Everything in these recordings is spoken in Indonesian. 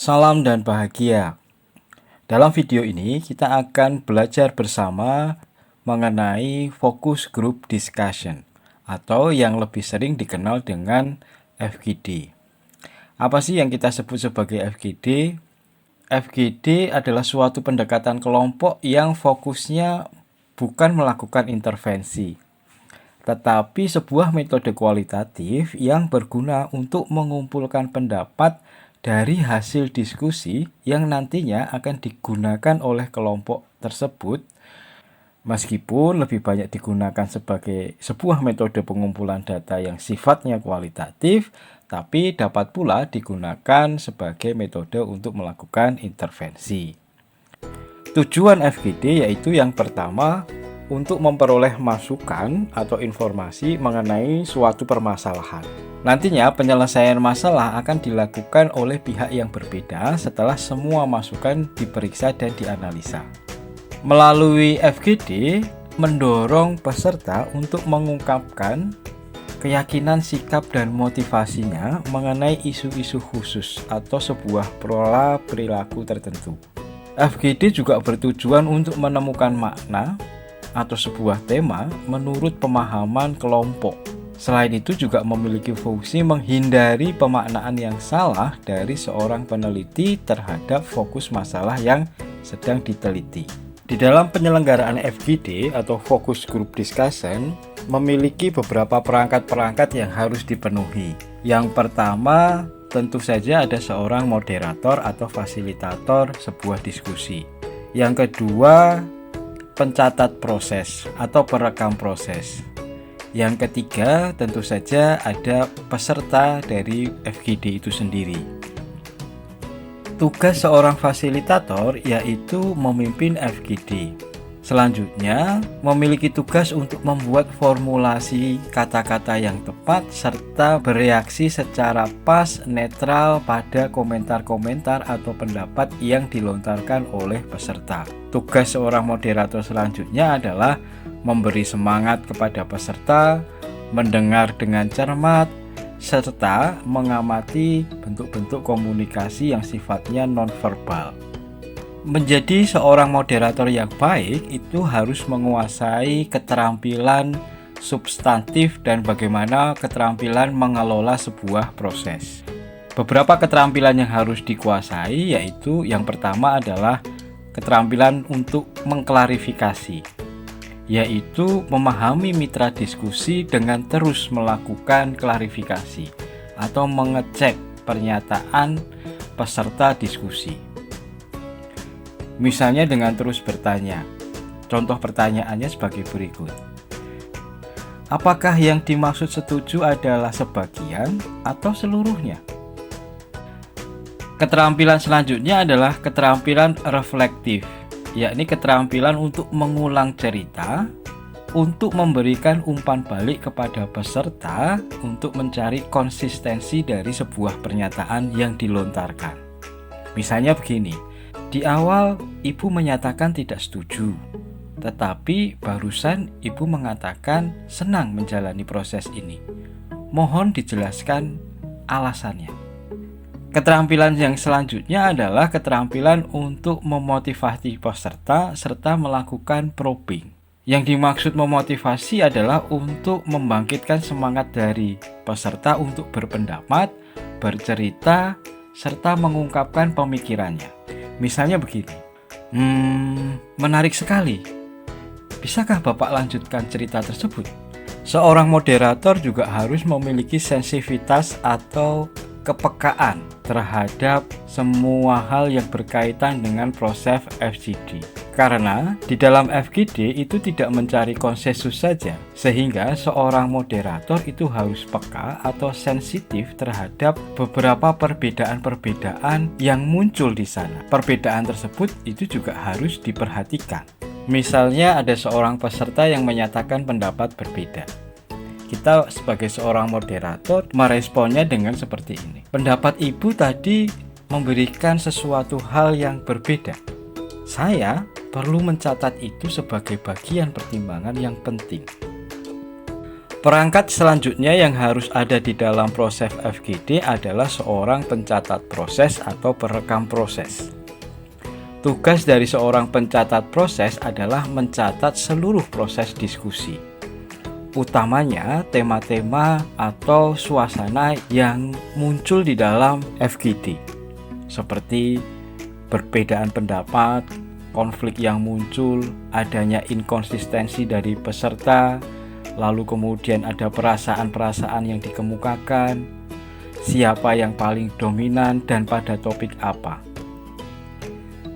Salam dan bahagia. Dalam video ini kita akan belajar bersama mengenai focus group discussion atau yang lebih sering dikenal dengan FGD. Apa sih yang kita sebut sebagai FGD? FGD adalah suatu pendekatan kelompok yang fokusnya bukan melakukan intervensi, tetapi sebuah metode kualitatif yang berguna untuk mengumpulkan pendapat dari hasil diskusi yang nantinya akan digunakan oleh kelompok tersebut. Meskipun lebih banyak digunakan sebagai sebuah metode pengumpulan data yang sifatnya kualitatif, tapi dapat pula digunakan sebagai metode untuk melakukan intervensi. Tujuan FGD yaitu yang pertama, untuk memperoleh masukan atau informasi mengenai suatu permasalahan. Nantinya penyelesaian masalah akan dilakukan oleh pihak yang berbeda setelah semua masukan diperiksa dan dianalisa. Melalui FGD, mendorong peserta untuk mengungkapkan keyakinan, sikap, dan motivasinya mengenai isu-isu khusus atau sebuah pola perilaku tertentu. FGD juga bertujuan untuk menemukan makna atau sebuah tema menurut pemahaman kelompok. Selain itu juga memiliki fungsi menghindari pemaknaan yang salah dari seorang peneliti terhadap fokus masalah yang sedang diteliti. Di dalam penyelenggaraan FGD atau Focus Group Discussion memiliki beberapa perangkat-perangkat yang harus dipenuhi. Yang pertama, tentu saja ada seorang moderator atau fasilitator sebuah diskusi. Yang kedua, pencatat proses atau perekam proses. Yang ketiga, tentu saja ada peserta dari FGD itu sendiri. Tugas seorang fasilitator yaitu memimpin FGD. Selanjutnya, memiliki tugas untuk membuat formulasi kata-kata yang tepat serta bereaksi secara pas, netral pada komentar-komentar atau pendapat yang dilontarkan oleh peserta. Tugas seorang moderator selanjutnya adalah memberi semangat kepada peserta, mendengar dengan cermat, serta mengamati bentuk-bentuk komunikasi yang sifatnya nonverbal. Menjadi seorang moderator yang baik itu harus menguasai keterampilan substantif dan bagaimana keterampilan mengelola sebuah proses. Beberapa keterampilan yang harus dikuasai yaitu yang pertama adalah keterampilan untuk mengklarifikasi, yaitu memahami mitra diskusi dengan terus melakukan klarifikasi atau mengecek pernyataan peserta diskusi. Misalnya dengan terus bertanya. Contoh pertanyaannya sebagai berikut. Apakah yang dimaksud setuju adalah sebagian atau seluruhnya? Keterampilan selanjutnya adalah keterampilan reflektif, yakni keterampilan untuk mengulang cerita, untuk memberikan umpan balik kepada peserta untuk mencari konsistensi dari sebuah pernyataan yang dilontarkan. Misalnya begini. Di awal, ibu menyatakan tidak setuju, tetapi barusan ibu mengatakan senang menjalani proses ini. Mohon dijelaskan alasannya. Keterampilan yang selanjutnya adalah keterampilan untuk memotivasi peserta serta melakukan probing. Yang dimaksud memotivasi adalah untuk membangkitkan semangat dari peserta untuk berpendapat, bercerita, serta mengungkapkan pemikirannya. Misalnya begini, menarik sekali. Bisakah Bapak lanjutkan cerita tersebut? Seorang moderator juga harus memiliki sensitivitas atau kepekaan terhadap semua hal yang berkaitan dengan proses FGD. Karena di dalam FGD itu tidak mencari konsensus saja, sehingga seorang moderator itu harus peka atau sensitif terhadap beberapa perbedaan-perbedaan yang muncul di sana. Perbedaan tersebut itu juga harus diperhatikan. Misalnya ada seorang peserta yang menyatakan pendapat berbeda. Kita sebagai seorang moderator meresponnya dengan seperti ini. Pendapat ibu tadi memberikan sesuatu hal yang berbeda. Saya perlu mencatat itu sebagai bagian pertimbangan yang penting. Perangkat selanjutnya yang harus ada di dalam proses FGD adalah seorang pencatat proses atau perekam proses. Tugas dari seorang pencatat proses adalah mencatat seluruh proses diskusi, utamanya tema-tema atau suasana yang muncul di dalam FGD, seperti perbedaan pendapat, konflik yang muncul, adanya inkonsistensi dari peserta, lalu kemudian ada perasaan-perasaan yang dikemukakan, siapa yang paling dominan dan pada topik apa.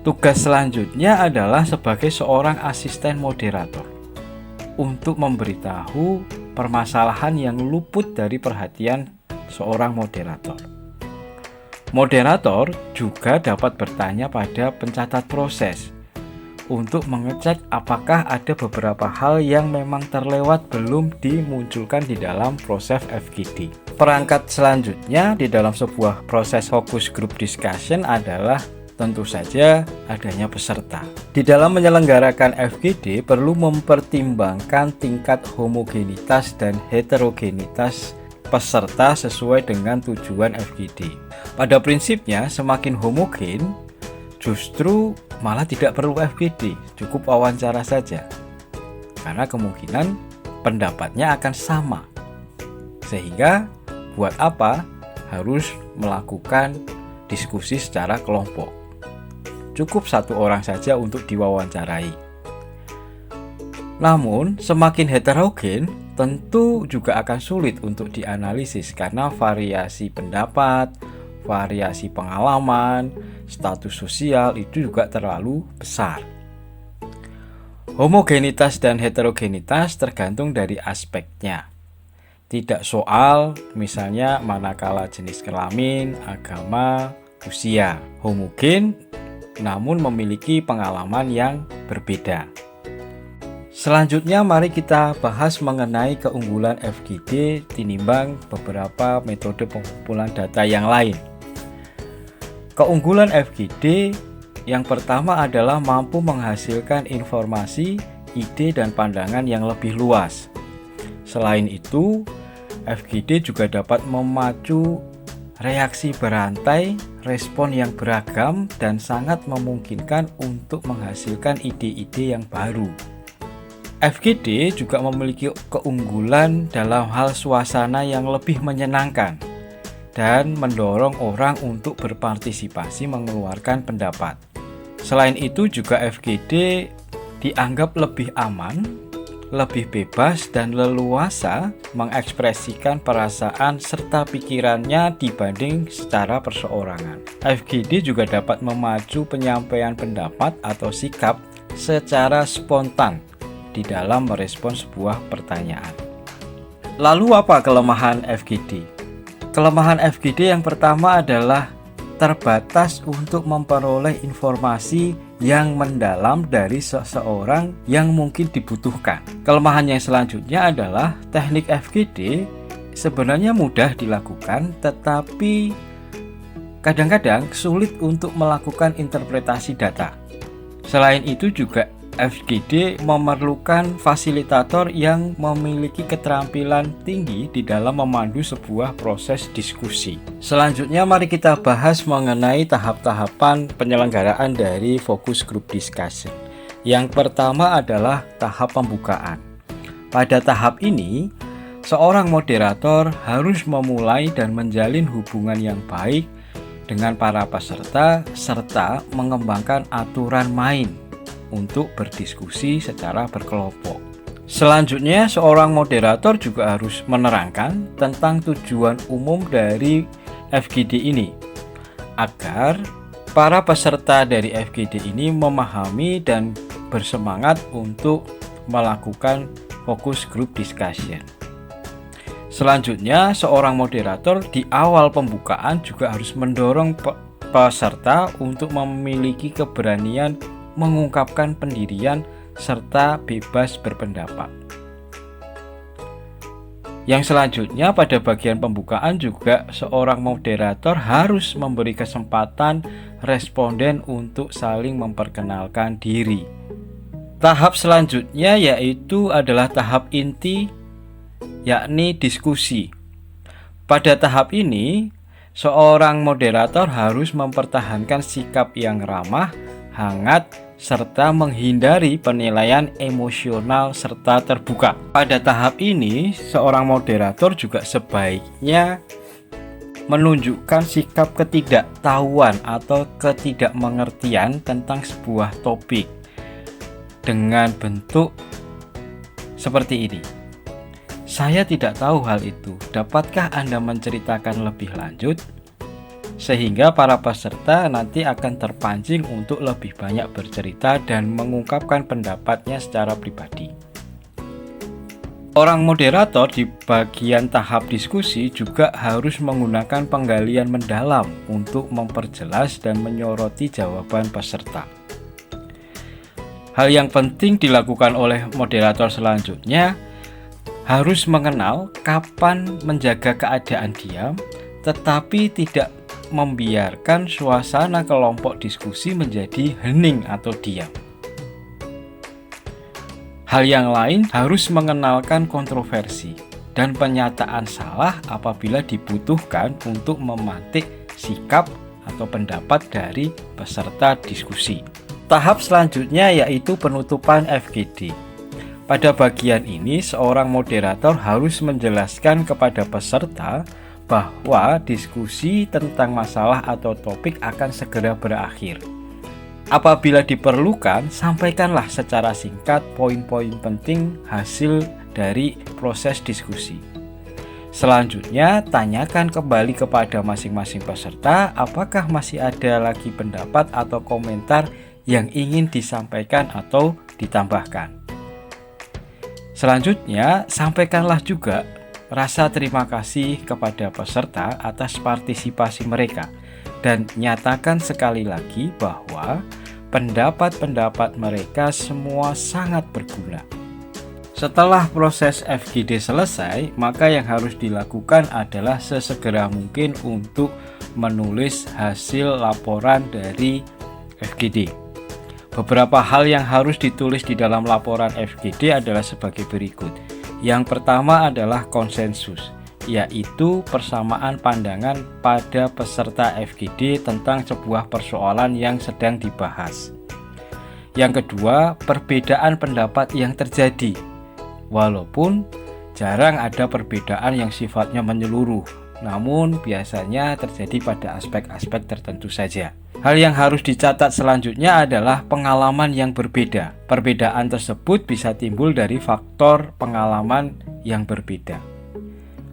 Tugas selanjutnya adalah sebagai seorang asisten moderator untuk memberitahu permasalahan yang luput dari perhatian seorang moderator. Moderator juga dapat bertanya pada pencatat proses untuk mengecek apakah ada beberapa hal yang memang terlewat belum dimunculkan di dalam proses FGD. Perangkat selanjutnya di dalam sebuah proses focus group discussion adalah tentu saja adanya peserta. Di dalam menyelenggarakan FGD perlu mempertimbangkan tingkat homogenitas dan heterogenitas peserta sesuai dengan tujuan FGD. Pada prinsipnya semakin homogen justru malah tidak perlu FGD, cukup wawancara saja. Karena kemungkinan pendapatnya akan sama. Sehingga buat apa harus melakukan diskusi secara kelompok? Cukup satu orang saja untuk diwawancarai. Namun, semakin heterogen tentu juga akan sulit untuk dianalisis karena variasi pendapat, variasi pengalaman, status sosial itu juga terlalu besar. Homogenitas dan heterogenitas tergantung dari aspeknya. Tidak soal misalnya manakala jenis kelamin, agama, usia. Homogen namun memiliki pengalaman yang berbeda. Selanjutnya mari kita bahas mengenai keunggulan FGD tinimbang beberapa metode pengumpulan data yang lain. Keunggulan FGD yang pertama adalah mampu menghasilkan informasi, ide, dan pandangan yang lebih luas. Selain itu, FGD juga dapat memacu reaksi berantai, respon yang beragam, dan sangat memungkinkan untuk menghasilkan ide-ide yang baru. FGD juga memiliki keunggulan dalam hal suasana yang lebih menyenangkan dan mendorong orang untuk berpartisipasi mengeluarkan pendapat. Selain itu juga FGD dianggap lebih aman, lebih bebas dan leluasa mengekspresikan perasaan serta pikirannya dibanding secara perseorangan. FGD juga dapat memacu penyampaian pendapat atau sikap secara spontan di dalam merespon sebuah pertanyaan. Lalu apa kelemahan FGD? Kelemahan FGD yang pertama adalah terbatas untuk memperoleh informasi yang mendalam dari seseorang yang mungkin dibutuhkan. Kelemahan yang selanjutnya adalah teknik FGD sebenarnya mudah dilakukan, tetapi kadang-kadang sulit untuk melakukan interpretasi data. Selain itu juga FGD memerlukan fasilitator yang memiliki keterampilan tinggi di dalam memandu sebuah proses diskusi. Selanjutnya mari kita bahas mengenai tahap-tahapan penyelenggaraan dari focus group discussion. Yang pertama adalah tahap pembukaan. Pada tahap ini, seorang moderator harus memulai dan menjalin hubungan yang baik dengan para peserta serta mengembangkan aturan main untuk berdiskusi secara berkelompok. Selanjutnya, seorang moderator juga harus menerangkan tentang tujuan umum dari FGD ini, agar para peserta dari FGD ini memahami dan bersemangat untuk melakukan focus group discussion. Selanjutnya, seorang moderator di awal pembukaan juga harus mendorong peserta untuk memiliki keberanian mengungkapkan pendirian serta bebas berpendapat. Yang selanjutnya pada bagian pembukaan juga seorang moderator harus memberi kesempatan responden untuk saling memperkenalkan diri. Tahap selanjutnya yaitu adalah tahap inti yakni diskusi. Pada tahap ini, seorang moderator harus mempertahankan sikap yang ramah, hangat, serta menghindari penilaian emosional serta terbuka. Pada tahap ini, seorang moderator juga sebaiknya menunjukkan sikap ketidaktahuan atau ketidakmengertian tentang sebuah topik dengan bentuk seperti ini. Saya tidak tahu hal itu. Dapatkah Anda menceritakan lebih lanjut? Sehingga para peserta nanti akan terpancing untuk lebih banyak bercerita dan mengungkapkan pendapatnya secara pribadi. Orang moderator di bagian tahap diskusi juga harus menggunakan penggalian mendalam untuk memperjelas dan menyoroti jawaban peserta. Hal yang penting dilakukan oleh moderator selanjutnya harus mengenal kapan menjaga keadaan diam, tetapi tidak membiarkan suasana kelompok diskusi menjadi hening atau diam. Hal yang lain harus mengenalkan kontroversi dan penyataan salah apabila dibutuhkan untuk memantik sikap atau pendapat dari peserta diskusi. Tahap selanjutnya yaitu penutupan FGD. Pada bagian ini, seorang moderator harus menjelaskan kepada peserta bahwa diskusi tentang masalah atau topik akan segera berakhir. Apabila diperlukan, sampaikanlah secara singkat poin-poin penting hasil dari proses diskusi. Selanjutnya, tanyakan kembali kepada masing-masing peserta apakah masih ada lagi pendapat atau komentar yang ingin disampaikan atau ditambahkan. Selanjutnya, sampaikanlah juga rasa terima kasih kepada peserta atas partisipasi mereka dan nyatakan sekali lagi bahwa pendapat-pendapat mereka semua sangat berguna. Setelah proses FGD selesai, maka yang harus dilakukan adalah sesegera mungkin untuk menulis hasil laporan dari FGD. Beberapa hal yang harus ditulis di dalam laporan FGD adalah sebagai berikut. Yang pertama adalah konsensus, yaitu persamaan pandangan pada peserta FGD tentang sebuah persoalan yang sedang dibahas. Yang kedua, perbedaan pendapat yang terjadi. Walaupun jarang ada perbedaan yang sifatnya menyeluruh, namun biasanya terjadi pada aspek-aspek tertentu saja. Hal yang harus dicatat selanjutnya adalah pengalaman yang berbeda. Perbedaan tersebut bisa timbul dari faktor pengalaman yang berbeda.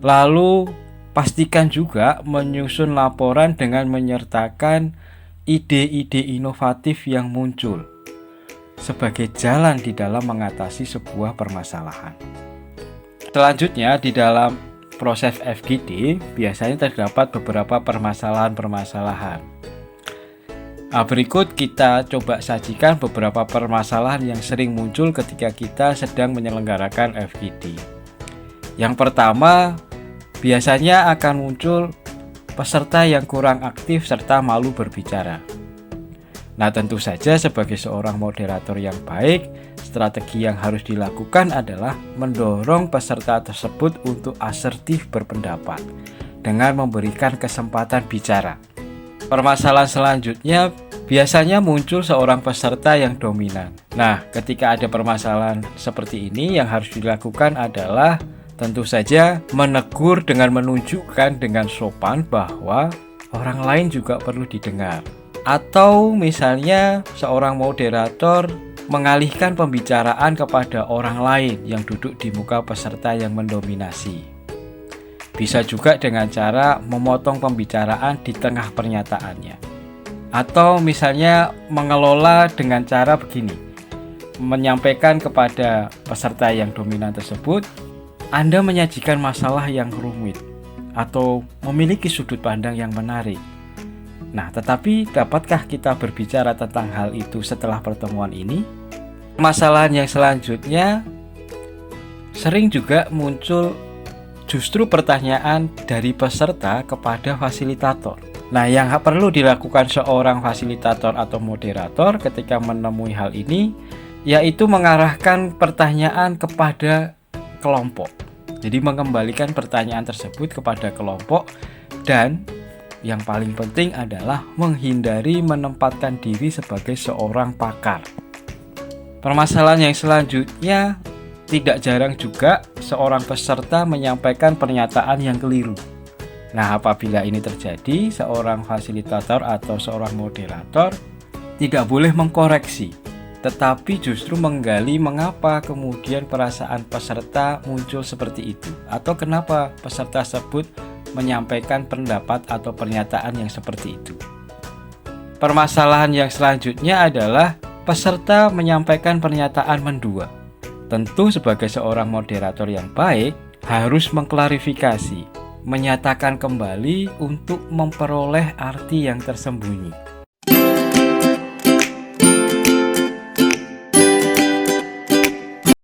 Lalu, pastikan juga menyusun laporan dengan menyertakan ide-ide inovatif yang muncul sebagai jalan di dalam mengatasi sebuah permasalahan. Selanjutnya, di dalam proses FGD biasanya terdapat beberapa permasalahan-permasalahan. Berikut kita coba sajikan beberapa permasalahan yang sering muncul ketika kita sedang menyelenggarakan FGD. Yang pertama, biasanya akan muncul peserta yang kurang aktif serta malu berbicara. Nah, tentu saja sebagai seorang moderator yang baik, strategi yang harus dilakukan adalah mendorong peserta tersebut untuk asertif berpendapat dengan memberikan kesempatan bicara. Permasalahan selanjutnya biasanya muncul seorang peserta yang dominan. Nah, ketika ada permasalahan seperti ini, yang harus dilakukan adalah tentu saja menegur dengan menunjukkan dengan sopan bahwa orang lain juga perlu didengar. Atau misalnya seorang moderator mengalihkan pembicaraan kepada orang lain yang duduk di muka peserta yang mendominasi. Bisa juga dengan cara memotong pembicaraan di tengah pernyataannya. Atau misalnya mengelola dengan cara begini, menyampaikan kepada peserta yang dominan tersebut, Anda menyajikan masalah yang rumit atau memiliki sudut pandang yang menarik. Nah, tetapi dapatkah kita berbicara tentang hal itu setelah pertemuan ini? Permasalahan yang selanjutnya sering juga muncul justru pertanyaan dari peserta kepada fasilitator. Nah, yang perlu dilakukan seorang fasilitator atau moderator ketika menemui hal ini yaitu mengarahkan pertanyaan kepada kelompok Jadi mengembalikan pertanyaan tersebut kepada kelompok, dan yang paling penting adalah menghindari menempatkan diri sebagai seorang pakar. Permasalahan yang selanjutnya, tidak jarang juga seorang peserta menyampaikan pernyataan yang keliru. Nah, apabila ini terjadi, seorang fasilitator atau seorang moderator tidak boleh mengkoreksi, tetapi justru menggali mengapa kemudian perasaan peserta muncul seperti itu, atau kenapa peserta tersebut menyampaikan pendapat atau pernyataan yang seperti itu. Permasalahan yang selanjutnya adalah peserta menyampaikan pernyataan mendua. Tentu sebagai seorang moderator yang baik harus mengklarifikasi, menyatakan kembali untuk memperoleh arti yang tersembunyi.